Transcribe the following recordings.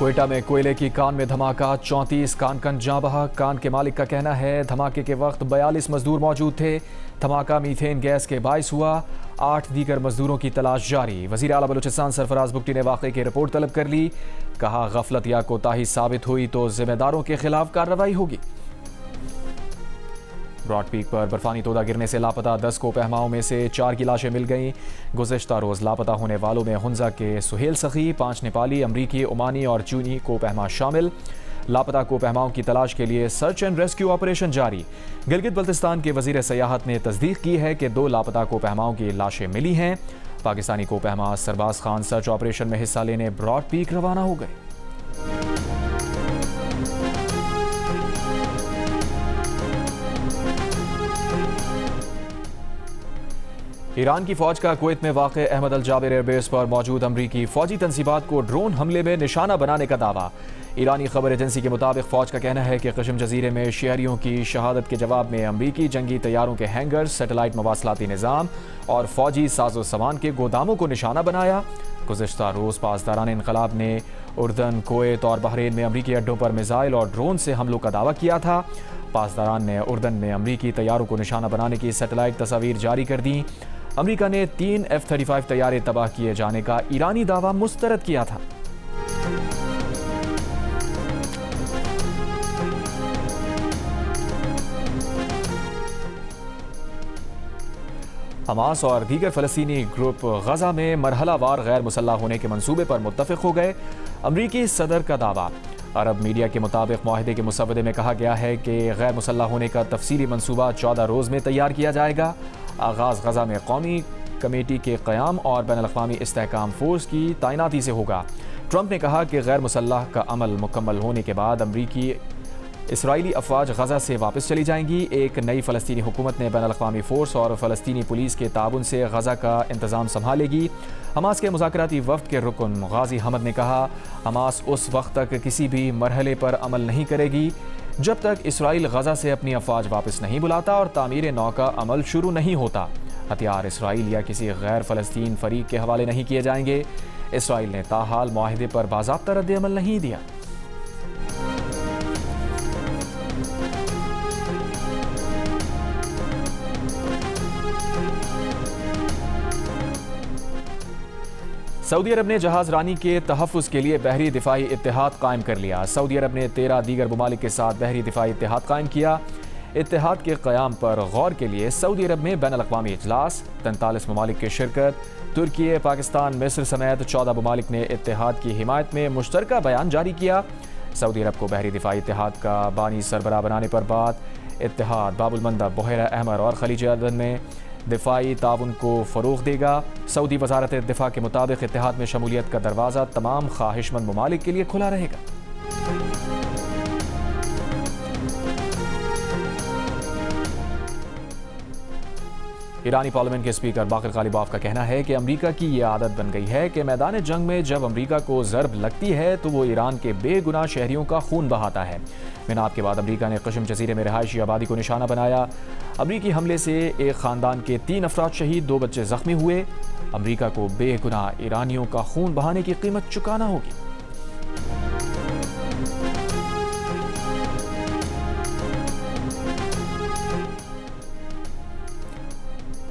क्वेटा में कोयले की कान में धमाका, 34 कान जाँ बहा। कान के मालिक का कहना है धमाके के वक्त 42 मजदूर मौजूद थे। धमाका मीथेन गैस के बायस हुआ। 8 दीगर मजदूरों की तलाश जारी। वजीर आला बलूचिस्तान सरफराज बुगटी ने वाक़े की रिपोर्ट तलब कर ली। कहा गफलत या कोताही साबित हुई तो जिम्मेदारों के खिलाफ कार्रवाई होगी। ब्रॉड पीक पर बर्फानी तोदा गिरने से लापता 10 कोपहमाओं में से 4 की लाशें मिल गईं। गुज़िश्ता रोज़ लापता होने वालों में हुंजा के सुहेल सखी, 5 नेपाली, अमरीकी, ओमानी और चीनी कोपहमा शामिल। लापता कोपहमाओं की तलाश के लिए सर्च एंड रेस्क्यू ऑपरेशन जारी। गिलगित बल्तिस्तान के वजीर सयाहत ने तस्दीक की है कि 2 लापता कोपहमाओं की लाशें मिली हैं। पाकिस्तानी कोपहमा सरबाज खान सर्च ऑपरेशन में हिस्सा लेने ब्रॉड पीक रवाना हो गए। ईरान की फौज का कुवैत में वाक़े अहमद अल जाबिर एयरबेस पर मौजूद अमरीकी फौजी तंसीबात को ड्रोन हमले में निशाना बनाने का दावा। ईरानी खबर एजेंसी के मुताबिक फौज का कहना है कि कशम जजीरे में शहरियों की शहादत के जवाब में अमरीकी जंगी तैयारों के हैंगर्स, सैटेलाइट मवासलाती निज़ाम और फौजी साजो सामान के गोदामों को निशाना बनाया। गुज़िश्ता रोज़ पासदारान इनकलाब ने उर्दन, कुवैत और बहरीन में अमरीकी अड्डों पर मिसाइल और ड्रोन से हमलों का दावा किया था। पासदारान ने उर्दन में अमरीकी तैयारों को निशाना बनाने की सैटेलाइट तस्वीर जारी कर दी। अमेरिका ने 3 F-35 तैयारे तबाह किए जाने का ईरानी दावा मुस्तरद किया था। हमास और दीगर फ़लस्तीनी ग्रुप गजा में मरहलावार गैर मुसल्लह होने के मंसूबे पर मुत्तफ़िक हो गए। अमरीकी सदर का दावा। अरब मीडिया के मुताबिक मुआहदे के मुसवदे में कहा गया है कि गैर मुसल्लह होने का तफसीली मंसूबा 14 रोज़ में तैयार किया जाएगा। आगाज़ गजा में कौमी कमेटी के क़याम और बैनुल-अक़वामी इस्तेहकाम फ़ोर्स की तैनाती से होगा। ट्रंप ने कहा कि गैर मुसल्लह का अमल मुकम्मल होने के बाद अमरीकी इसराइली अफवाज गजा से वापस चली जाएंगी। एक नई फ़लस्तीनी हुकूमत ने बैनुल-अक़वामी फ़ोर्स और फ़लस्तीनी पुलिस के ताउन से गजा का इंतज़ाम संभालेगी। हमास के मुज़ाकराती वफ़द के रुकन गाज़ी हमद ने कहा हमास उस वक्त तक किसी भी मरहले पर अमल नहीं करेगी जब तक इसराइल गजा से अपनी अफवाज वापस नहीं बुलाता और तामीर नौ का अमल शुरू नहीं होता। हथियार इसराइल या किसी गैर फ़लस्तीन फ़रीक के हवाले नहीं किए जाएंगे। इसराइल ने ताहाल मुआहदे पर बाज़ाब्ता रद्द अमल नहीं दिया। सऊदी अरब ने जहाज रानी के तहफ़्फ़ुज़ के लिए बहरी दिफाई इत्तेहाद कायम कर लिया। सऊदी अरब ने 13 दीगर ममालिक के साथ बहरी दिफाई इत्तेहाद कायम किया। इत्तेहाद के क़याम पर गौर के लिए सऊदी अरब में बैनुल-अक़वामी इजलास, 43 ममालिक की शिरकत। तुर्की, पाकिस्तान, मिस्र समेत 14 ममालिक ने इत्तेहाद की हिमायत में मुश्तरका बयान जारी किया। सऊदी अरब को बहरी दिफाई इत्तेहाद का बानी सरबराह बनाने पर बाद इत्तेहाद बाबुल मंदब, बहरा अहमर और खलीज अदन में दिफाई ताउन को फ़रोग़ देगा। सऊदी वज़ारत दिफ़ा के मुताबिक इत्तेहाद में शमूलियत का दरवाज़ा तमाम ख्वाहिशमंद ममालिक के लिए खुला रहेगा। ईरानी पार्लियामेंट के स्पीकर बाक़िर ग़ालिबाफ का कहना है कि अमरीका की ये आदत बन गई है कि मैदान जंग में जब अमरीका को ज़रब लगती है तो वो ईरान के बेगुनाह शहरियों का खून बहाता है। मिनाब के बाद अमरीका ने कशम जजीरे में रिहायशी आबादी को निशाना बनाया। अमरीकी हमले से एक ख़ानदान के 3 अफराद शहीद, 2 बच्चे ज़ख्मी हुए। अमरीका को बेगुनाह ईरानियों का खून बहाने की कीमत चुकाना होगी।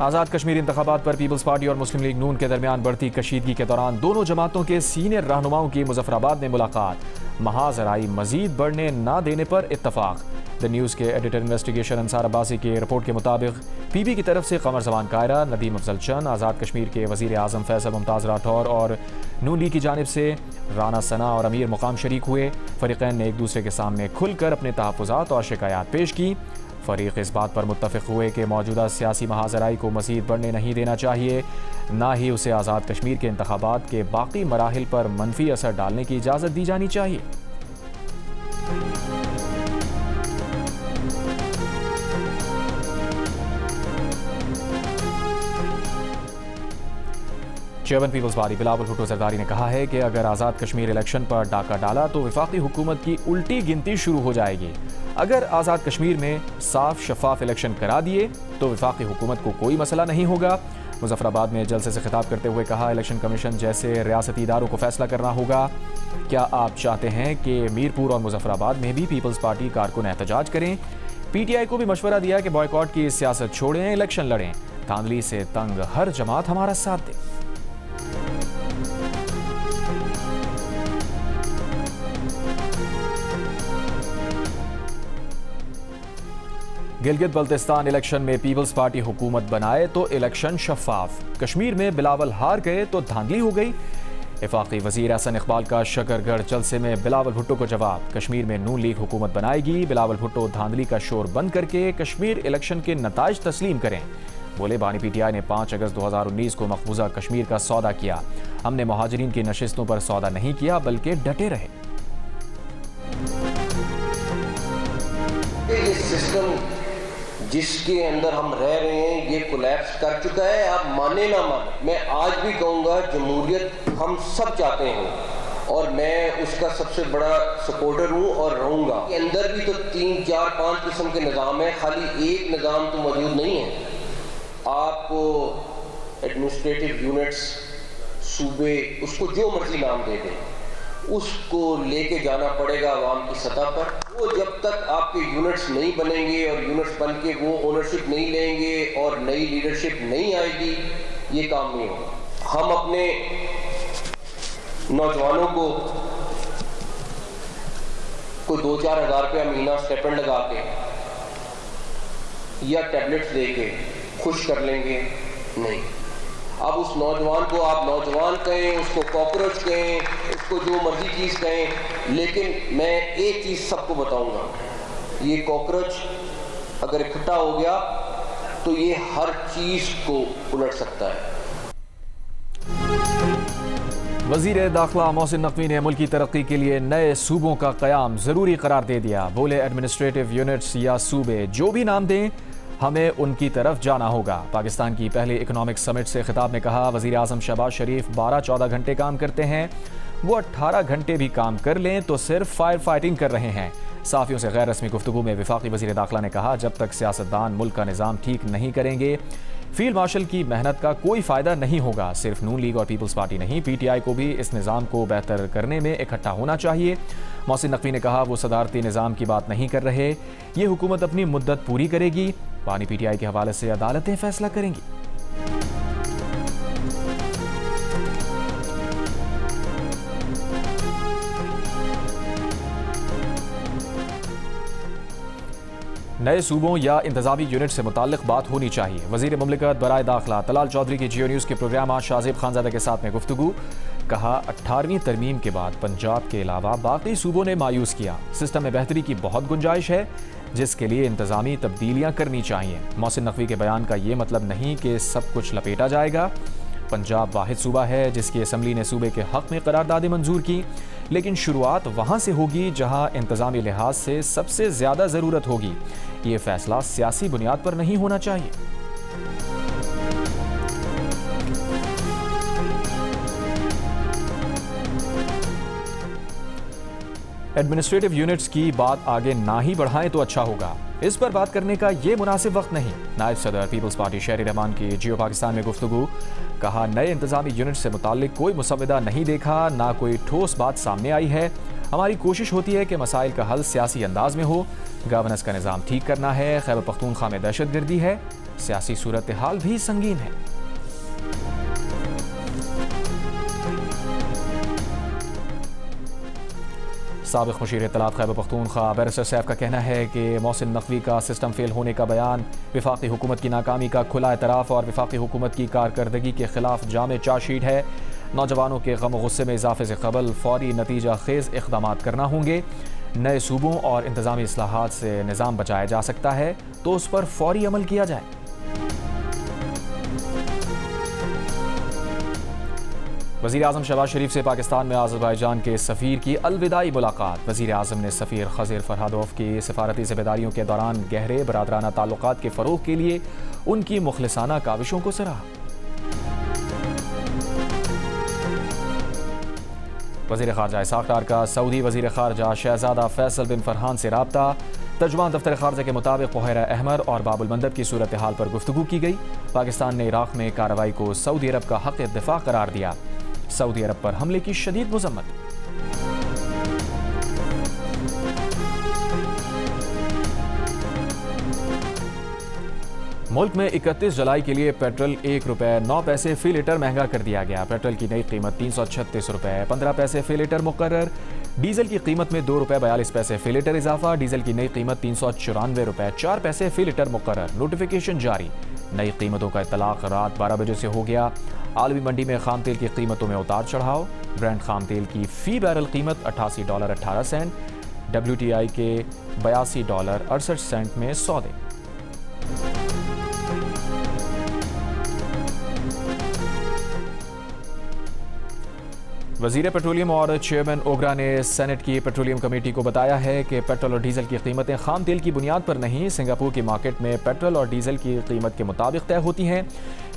आज़ाद कश्मीर इंतखाबात पर पीपल्स पार्टी और मुस्लिम लीग नून के दरमियान बढ़ती कशीदगी के दौरान दोनों जमातों के सीनियर रहनुमाओं की मुजफ्फराबाद में मुलाकात। महाजराई मजीद बढ़ने न देने पर इत्तफाक। द न्यूज़ के एडिटर इन्वेस्टिगेशन अंसार अब्बासी की रिपोर्ट के मुताबिक पीपी की तरफ से कमर जमान कायरा, नदीम अफजल चंद, आज़ाद कश्मीर के वज़ीर आज़म फैसल मुमताज़ राठौर और नून लीग की जानिब से राना सना और अमीर मुकाम शरीक हुए। फ़रीक़ैन ने एक दूसरे के सामने खुलकर अपने तहफ़्फ़ुज़ात और शिकायत पेश की। फ़रीक़ इस बात पर मुत्तफ़िक़ हुए कि मौजूदा सियासी महाजराई को मज़ीद बढ़ने नहीं देना चाहिए, ना ही उसे आज़ाद कश्मीर के इंतखाबात के बाकी मराहिल पर मनफी असर डालने की इजाज़त दी जानी चाहिए। Chairman People's Party Bilawal Bhutto Zardari ने कहा है कि अगर आज़ाद कश्मीर इलेक्शन पर डाका डाला तो वफाकी हुकूमत की उल्टी गिनती शुरू हो जाएगी। अगर आज़ाद कश्मीर में साफ शफाफ इलेक्शन करा दिए तो वफाकी हुकूमत को कोई मसला नहीं होगा। मुजफ्फराबाद में जलसे से खिताब करते हुए कहा, इलेक्शन कमीशन जैसे रियासती इदारों को फैसला करना होगा। क्या आप चाहते हैं कि मीरपुर और मुजफ्फराबाद में भी पीपल्स पार्टी कारकुन एहतजाज करें? पीटीआई को भी मशवरा दिया कि बॉयकॉट की सियासत छोड़ें, इलेक्शन लड़ें। धांधली से तंग हर जमात हमारा साथ दे। गिलगित बल्तिस्तान इलेक्शन में पीपल्स पार्टी हुकूमत बनाए तो इलेक्शन शफाफ। कश्मीर में बिलावल हार गए तो धांधली हो गई। वफाकी वजीर अहसन इकबाल का शकरगढ़ जलसे में बिलावल भुट्टो को जवाब। कश्मीर में नून लीग हुकूमत बनाएगी। बिलावल भुट्टो धांधली का शोर बंद करके कश्मीर इलेक्शन के नताइज तस्लीम करें। बोले, बानी पीटीआई ने 5 अगस्त 2019 को मकबूजा कश्मीर का सौदा किया। हमने मुहाजिरीन की नशिस्तों पर सौदा नहीं किया बल्कि डटे रहे। जिसके अंदर हम रह रहे हैं ये कोलैप्स कर चुका है। आप माने ना माने, मैं आज भी कहूँगा जमहूरियत हम सब चाहते हैं और मैं उसका सबसे बड़ा सपोर्टर हूँ और रहूँगा। अंदर भी तो 3, 4, 5 किस्म के निज़ाम है, खाली एक निज़ाम तो मौजूद नहीं है। आपको एडमिनिस्ट्रेटिव यूनिट्स, सूबे, उसको जो मर्जी नाम दे दें, उसको लेके जाना पड़ेगा अवाम की सतह पर। वो जब तक आपके यूनिट्स नहीं बनेंगे और यूनिट्स बन के वो ओनरशिप नहीं लेंगे और नई लीडरशिप नहीं आएगी, ये काम नहीं होगा। हम अपने नौजवानों को कोई 2-4 हज़ार रुपया महीना स्टेपेंड लगा के या टैबलेट्स दे के खुश कर लेंगे, नहीं। अब उस नौजवान को आप नौजवान कहें, उसको कॉकरोच कहें, उसको जो मर्जी चीज़ कहें, लेकिन मैं एक चीज़ सबको बताऊंगा, ये कॉकरोच अगर इकट्ठा हो गया तो ये हर चीज़ को उलट सकता है। वज़ीर दाखिला मोहसिन नकवी ने मुल्क की तरक्की के लिए नए सूबों का क़याम ज़रूरी करार दे दिया। बोले, एडमिनिस्ट्रेटिव यूनिट्स या सूबे जो भी नाम दें, हमें उनकी तरफ जाना होगा। पाकिस्तान की पहली इकोनॉमिक समिट से खिताब में कहा, वज़ीर आज़म शहबाज शरीफ 12-14 घंटे काम करते हैं, वो 18 घंटे भी काम कर लें तो सिर्फ फायर फाइटिंग कर रहे हैं। साफ़ियों से गैर रस्मी गुफ्तगू में वफाकी वज़ीर दाखिला ने कहा, जब तक सियासतदान मुल्क का निज़ाम ठीक नहीं करेंगे, फील्ड मार्शल की मेहनत का कोई फ़ायदा नहीं होगा। सिर्फ नून लीग और पीपल्स पार्टी नहीं, पीटीआई को भी इस निज़ाम को बेहतर करने में इकट्ठा होना चाहिए। मोहसिन नकवी ने कहा, वो सदारती निज़ाम की बात नहीं कर रहे, ये हुकूमत अपनी मुद्दत पूरी करेगी। बानी पीटीआई के हवाले से अदालतें फैसला करेंगी। नए सूबों या इंतजामी यूनिट से मुताल्लिक बात होनी चाहिए। वज़ीर मुमलिकत बराए दाखिला तलाल चौधरी की जियो न्यूज़ के प्रोग्राम आज शाहज़ेब खानज़ादा के साथ में गुफ्तगू। कहा, 18वीं तरमीम के बाद पंजाब के अलावा बाकी सूबों ने मायूस किया। सिस्टम में बेहतरी की बहुत गुंजाइश है, जिसके लिए इंतजामी तब्दीलियाँ करनी चाहिए। मोहसिन नकवी के बयान का ये मतलब नहीं कि सब कुछ लपेटा जाएगा। पंजाब वाहिद सूबा है जिसकी असम्बली ने सूबे के हक़ में करारदादें मंजूर की, लेकिन शुरुआत वहाँ से होगी जहाँ इंतज़ामी लिहाज से सबसे ज़्यादा ज़रूरत होगी। ये फ़ैसला सियासी बुनियाद पर नहीं होना चाहिए। एडमिनिस्ट्रेटिव यूनिट्स की बात आगे ना ही बढ़ाएं तो अच्छा होगा। इस पर बात करने का ये मुनासिब वक्त नहीं। नायब सदर पीपल्स पार्टी शहरी रहमान की जियो पाकिस्तान में गुफ्तगू। कहा, नए इंतजामी यूनिट से मुताल्लिक कोई मुसव्वदा नहीं देखा, ना कोई ठोस बात सामने आई है। हमारी कोशिश होती है कि मसाइल का हल सियासी अंदाज में हो। गवर्नेंस का निज़ाम ठीक करना है। खैबर पख्तूनख्वा में दहशतगर्दी है, सियासी सूरत हाल भी संगीन है। साबिक़ मुशीर इत्तलात खैबर पख्तूनख्वा बैरिस्टर सैफ का कहना है कि मोहसिन नकवी का सिस्टम फेल होने का बयान वफाकी हुकूमत की नाकामी का खुला एतराफ़ और वफाकी हुकूमत की कारकर्दगी के खिलाफ जामे चार्जशीट है। नौजवानों के गम गुस्से में इजाफे से कबल फौरी नतीजा खेज़ इक़दाम करना होंगे। नए सूबों और इंतज़ामी इस्लाहात से निज़ाम बचाया जा सकता है तो उस पर फौरी अमल किया जाए। वज़ीर आज़म शहबाज शरीफ से पाकिस्तान में अज़रबैजान के सफ़ीर की अलविदाई मुलाकात। वज़ीर आज़म ने सफ़ीर खज़ीर फरहादोव की सफारती ज़िम्मेदारियों के दौरान गहरे बरादराना ताल्लुकात के फ़रोग़ के लिए उनकी मुखलिसाना काविशों को सराहा। वज़ीर ख़ारजा इसाक़ डार का सऊदी वज़ीर ख़ारजा शहज़ादा फैसल बिन फरहान से राब्ता। तर्जुमान दफ्तर खारजा के मुताबिक बहरा अहमर और बाबुल मंदब की सूरत हाल पर गुफ्तगू की गई। पाकिस्तान ने इराक में कार्रवाई को सऊदी अरब का हक दिफा करार दिया। सऊदी अरब पर हमले की शदीद मजम्मत। मुल्क में 31 जुलाई के लिए पेट्रोल ₹1.09 फी लीटर महंगा कर दिया गया। पेट्रोल की नई कीमत ₹336.15 फी लीटर मुकर्रर। डीजल की कीमत में ₹2.42 फी लीटर इजाफा। डीजल की नई कीमत ₹394.04 फी लीटर मुकर्रर। नोटिफिकेशन जारी। नई कीमतों का इतलाक रात 12 बजे से हो गया। आलमी मंडी में खाम तेल की कीमतों में उतार चढ़ाव। ब्रेंट खाम तेल की फी बैरल कीमत $88.18। WTI के $82.68 में सौदे। वजीर पेट्रोलियम और चेयरमैन ओगरा ने सेनेट की पेट्रोलियम कमेटी को बताया है कि पेट्रोल और डीजल की कीमतें खाम तेल की बुनियाद पर नहीं, सिंगापुर की मार्केट में पेट्रोल और डीजल की कीमत के मुताबिक तय होती हैं।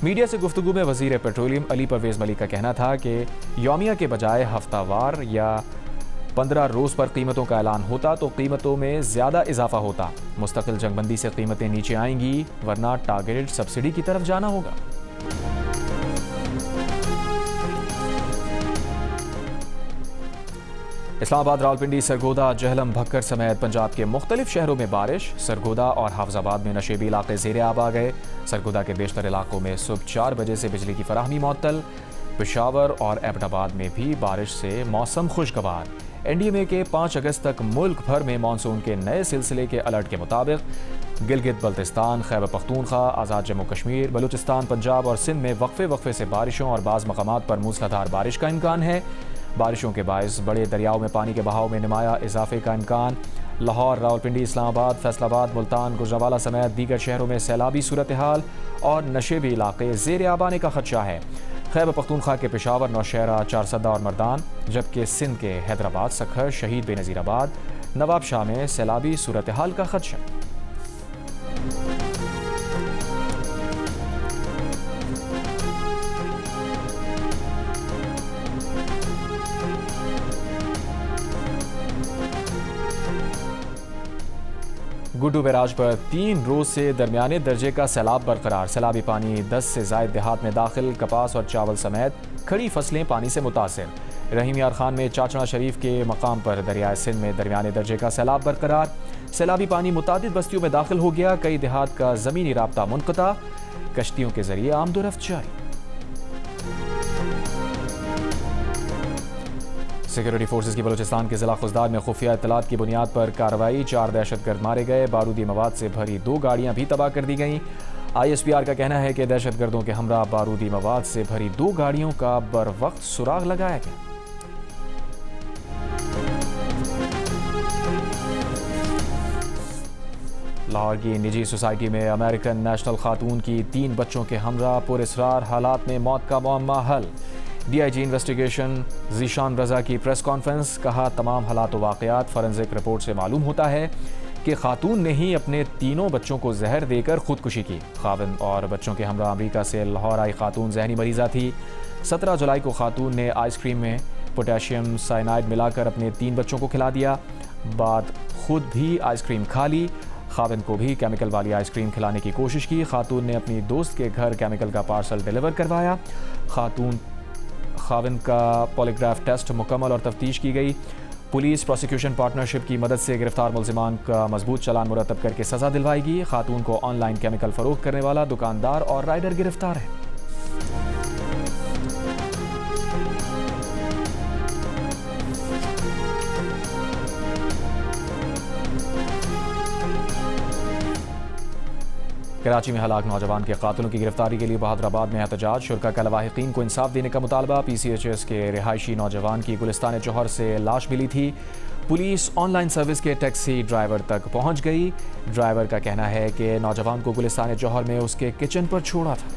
मीडिया से गुफ्तगू में वजीर पेट्रोलियम अली परवेज मलिक का कहना था कि यौमिया के बजाय हफ्तावार या 15 रोज़ पर कीमतों का ऐलान होता तो कीमतों में ज़्यादा इजाफा होता। मुस्तकिल जंगबंदी से कीमतें नीचे आएंगी, वरना टारगेटेड सब्सिडी की तरफ जाना होगा। इस्लामाबाद, रावलपिंडी, सरगोदा, जहलम, भक्कर समेत पंजाब के मुख्तलिफ शहरों में बारिश। सरगोदा और हाफजाबाद में नशेबी इलाके ज़ेरे आब आ गए। सरगोदा के बेशतर इलाकों में सुबह 4 बजे से बिजली की फराहमी मुअत्तल। पेशावर और एबटाबाद में भी बारिश से मौसम खुशगवार। NDMA के 5 अगस्त तक मुल्क भर में मानसून के नए सिलसिले के अलर्ट के मुताबिक गिलगित बल्तिस्तान, खैबर पख्तूनख्वा, आज़ाद जम्मू कश्मीर, बलूचिस्तान, पंजाब और सिंध में वक्फे से बारिशों और बाज़ मकामात पर मूसलाधार बारिश का इम्कान है। बारिशों के बायस बड़े दरियाओं में पानी के बहाव में नुमाया इजाफे का इम्कान। लाहौर, रावलपिंडी, इस्लामाबाद, फैसलाबाद, मुल्तान, गुजरांवाला समेत दीगर शहरों में सैलाबी सूरत हाल और नशेबी इलाके ज़ेर आब आने का खदशा है। खैबर पख्तूनख्वा के पेशावर, नौशहरा, चारसदा और मर्दान, जबकि सिंध के हैदराबाद, सखर, शहीद बेनज़ीराबाद, नवाबशाह में सैलाबी सूरत हाल का खदशा। गुड्डू बैराज पर 3 रोज से दरमियाने दर्जे का सैलाब बरकरार। सैलाबी पानी 10 से ज़ायद देहात में दाखिल। कपास और चावल समेत खड़ी फसलें पानी से मुतासिर। रहीम यार खान में चाचड़ा शरीफ के मकाम पर दरियाए सिंध में दरमियाने दर्जे का सैलाब बरकरार। सैलाबी पानी मुतादिद बस्तियों में दाखिल हो गया। कई देहात का ज़मीनी राब्ता मुनक़ता। कश्तियों के जरिए आमदोरफ्त जारी। सिक्योरिटी फोर्सेज की बलूचिस्तान के जिला खुजदार में खुफिया इत्तलात की बुनियाद पर कार्रवाई। 4 दहशतगर्द मारे गए। बारूदी मवाद से भरी 2 गाड़ियां भी तबाह कर दी गईं। ISPR का कहना है कि दहशतगर्दों के हमरा बारूदी मवाद से भरी 2 गाड़ियों का बर वक्त सुराग लगाया गया। लाहौर की निजी सोसाइटी में अमेरिकन नेशनल खातून की 3 बच्चों के हमरा पुरअसरार हालात में मौत का मुअम्मा हल। DIG इन्वेस्टिगेशन ज़ीशान रज़ा की प्रेस कॉन्फ्रेंस। कहा, तमाम हालात व वाक़यात फॉरेंसिक रिपोर्ट से मालूम होता है कि खातून ने ही अपने तीनों बच्चों को जहर देकर खुदकुशी की। खाविंद और बच्चों के हमरा अमरीका से लाहौर आई खातून जहनी मरीज़ा थी। 17 जुलाई को खातून ने आइसक्रीम में पोटेशियम साइनाइड मिलाकर अपने 3 बच्चों को खिला दिया। बाद खुद भी आइसक्रीम खा ली। खाविंद को भी केमिकल वाली आइसक्रीम खिलाने की कोशिश की। खातून ने अपनी दोस्त के घर केमिकल का पार्सल डिलीवर करवाया। खाविंद का पॉलीग्राफ टेस्ट मुकम्मल और तफ्तीश की गई। पुलिस प्रोसिक्यूशन पार्टनरशिप की मदद से गिरफ्तार मुलजिमान का मजबूत चालान मुरतब करके सजा दिलवाएगी। खातून को ऑनलाइन केमिकल फरोख्त करने वाला दुकानदार और राइडर गिरफ्तार है। कराची में हलाक नौजवान के कातिलों की गिरफ्तारी के लिए बहादुराबाद में एहतजाज। शुरका का लवाहिकीन को इंसाफ देने का मुतालबा। PCHS के रिहायशी नौजवान की गुलिस्तान जौहर से लाश मिली थी। पुलिस ऑनलाइन सर्विस के टैक्सी ड्राइवर तक पहुंच गई। ड्राइवर का कहना है कि नौजवान को गुलिस्तान जौहर में उसके किचन पर छोड़ा था।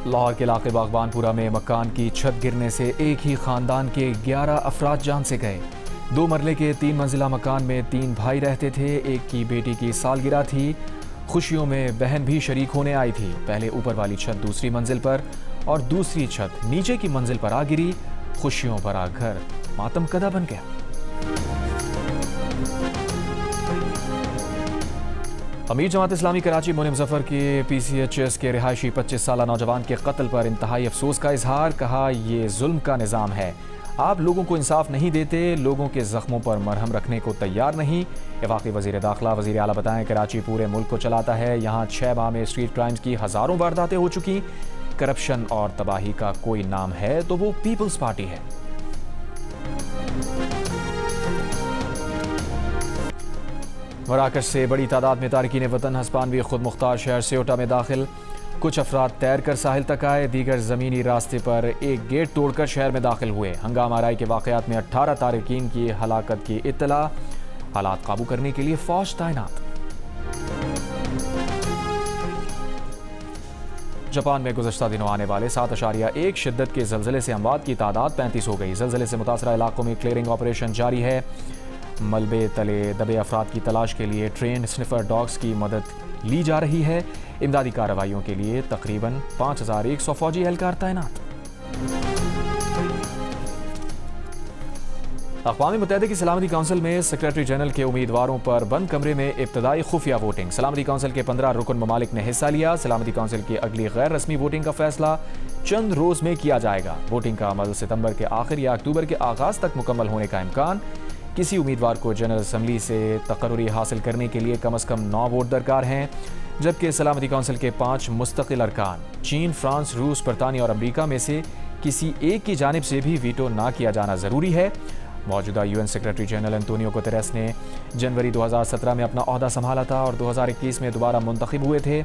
लाहौर के इलाके बागबानपुरा में मकान की छत गिरने से एक ही खानदान के 11 अफराद जान से गए। 2 मरले के 3 मंजिला मकान में 3 भाई रहते थे। एक की बेटी की सालगिरह थी। खुशियों में बहन भी शरीक होने आई थी। पहले ऊपर वाली छत दूसरी मंजिल पर और दूसरी छत नीचे की मंजिल पर आ गिरी। खुशियों भरा घर मातम कदा बन गया। अमीर जमात इस्लामी कराची मुनीम जफर के PCHS के रिहायशी 25 साला नौजवान के कत्ल पर इंतहाई अफसोस का इजहार। कहा, ये जुल्म का निज़ाम है, आप लोगों को इंसाफ नहीं देते, लोगों के जख्मों पर मरहम रखने को तैयार नहीं। वफाकी वज़ीर दाखिला वज़ीर आला बताएं, कराची पूरे मुल्क को चलाता है, यहाँ 6 माह में स्ट्रीट क्राइम्स की हज़ारों वारदातें हो चुकी। करप्शन और तबाही का कोई नाम है तो वो पीपल्स पार्टी है। मराकश से बड़ी तादाद में तारकीन वतन हस्पानवी खुद मुख्तार शहर सेओटा में दाखिल। कुछ अफराद तैर कर साहिल तक आए, दीगर ज़मीनी रास्ते पर एक गेट तोड़कर शहर में दाखिल हुए। हंगामा आराई के वाक़यात में 18 तारकीन की हलाकत की इत्तला। हालात काबू करने के लिए फौज तैनात। जापान में गुज़श्ता दिनों आने वाले 7.1 शिद्दत के ज़लज़ले से अमवात की तादाद 35 हो गई। ज़लज़ले से मुतासरा इलाकों में क्लियरिंग ऑपरेशन जारी है। मलबे तले दबे अफराद की तलाश के लिए ट्रेन स्निफर डॉग्स की मदद ली जा रही है। इमदादी कार्रवाइयों के लिए तकरीबन 5100 फौजी एहलकार तैनात। अक़वाम मुत्तहिदा की सलामती काउंसिल में सेक्रेटरी जनरल के उम्मीदवारों पर बंद कमरे में इब्तदाई खुफिया वोटिंग। सलामती काउंसिल के 15 रुकन ममालिक ने हिस्सा लिया। सलामती काउंसिल की अगली गैर रस्मी वोटिंग का फैसला चंद रोज में किया जाएगा। वोटिंग का अमल सितंबर के आखिर या अक्टूबर के आगाज तक मुकम्मल होने का इम्कान। किसी उम्मीदवार को जनरल असम्बली से तकर्री हासिल करने के लिए कम अज़ कम 9 वोट दरकार हैं, जबकि सलामती काउंसिल के 5 मुस्तकिल अरकान चीन, फ्रांस, रूस, बरतानिया और अमरीका में से किसी एक की जानिब से भी वीटो ना किया जाना ज़रूरी है। मौजूदा UN secretary general Antonio Guterres ने जनवरी 2017 में अपना ओहदा संभाला था और 2021 में दोबारा मुंतखब हुए थे।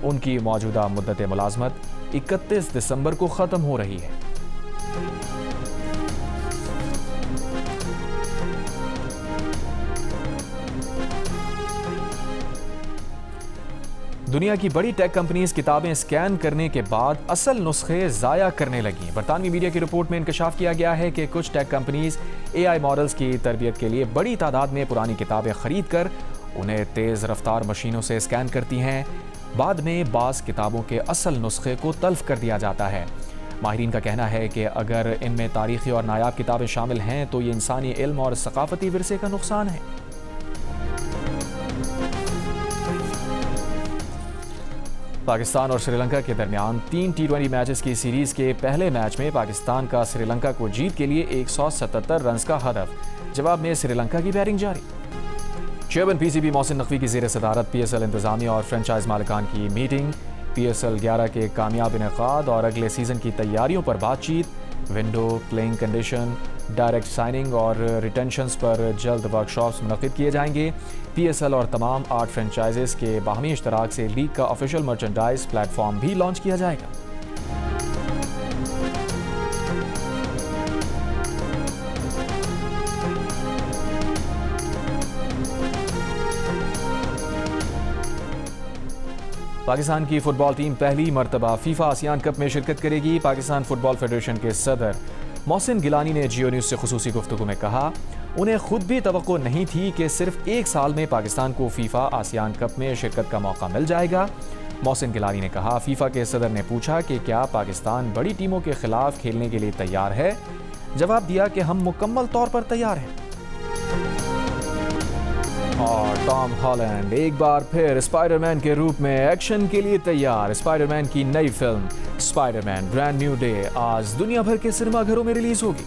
उनकी मौजूदा मुद्दत मुलाजमत 31 दिसंबर को ख़त्म हो रही है। दुनिया की बड़ी टेक कंपनीज किताबें स्कैन करने के बाद असल नुस्खे ज़ाया करने लगी। बरतानवी मीडिया की रिपोर्ट में इंकशाफ किया गया है कि कुछ टेक कंपनीज AI मॉडल्स की तरबियत के लिए बड़ी तादाद में पुरानी किताबें खरीद कर उन्हें तेज़ रफ्तार मशीनों से स्कैन करती हैं। बाद में बाज़ किताबों के असल नुस्खे को तल्फ कर दिया जाता है। माहिरीन का कहना है कि अगर इनमें तारीखी और नायाब किताबें शामिल हैं तो ये इंसानी इल्म और सकाफती विरसे का नुकसान है। पाकिस्तान और श्रीलंका के दरमियान 3 T20 मैचेस की सीरीज के पहले मैच में पाकिस्तान का श्रीलंका को जीत के लिए 177 रन का हदफ। जवाब में श्रीलंका की बैटिंग जारी। चेयरमैन PCB मोहसिन नकवी की ज़ेर सदारत PSL इंतजामिया और फ्रेंचाइज मालिकान की मीटिंग। PSL 11 के कामयाब इनेकाद और अगले सीज़न की तैयारियों पर बातचीत। Window, playing condition, direct signing और रिटेंशंस पर जल्द वर्कशॉप्स मुनक़िद किए जाएंगे। PSL और तमाम 8 फ्रेंचाइजेस के बाहमी इश्तराक से लीग का ऑफिशियल मर्चेंडाइज प्लेटफॉर्म भी लॉन्च किया जाएगा। पाकिस्तान की फुटबॉल टीम पहली मरतबा फीफा आसियान कप में शिरकत करेगी। पाकिस्तान फुटबॉल फेडरेशन के सदर मोहसिन गिलानी ने जियो न्यूज़ से खुसूसी गुफ्तगू में कहा, उन्हें खुद भी तवक्को नहीं थी कि सिर्फ 1 साल में पाकिस्तान को फीफा आसियान कप में शिरकत का मौका मिल जाएगा। मोहसिन गिलानी ने कहा, फीफा के सदर ने पूछा कि क्या पाकिस्तान बड़ी टीमों के खिलाफ खेलने के लिए तैयार है। जवाब दिया कि हम मुकम्मल तौर पर तैयार हैं। और टॉम हॉलैंड एक बार फिर स्पाइडरमैन के रूप में एक्शन के लिए तैयार। स्पाइडरमैन की नई film Spiderman brand new day आज दुनिया भर के सिनेमा घरों में रिलीज होगी।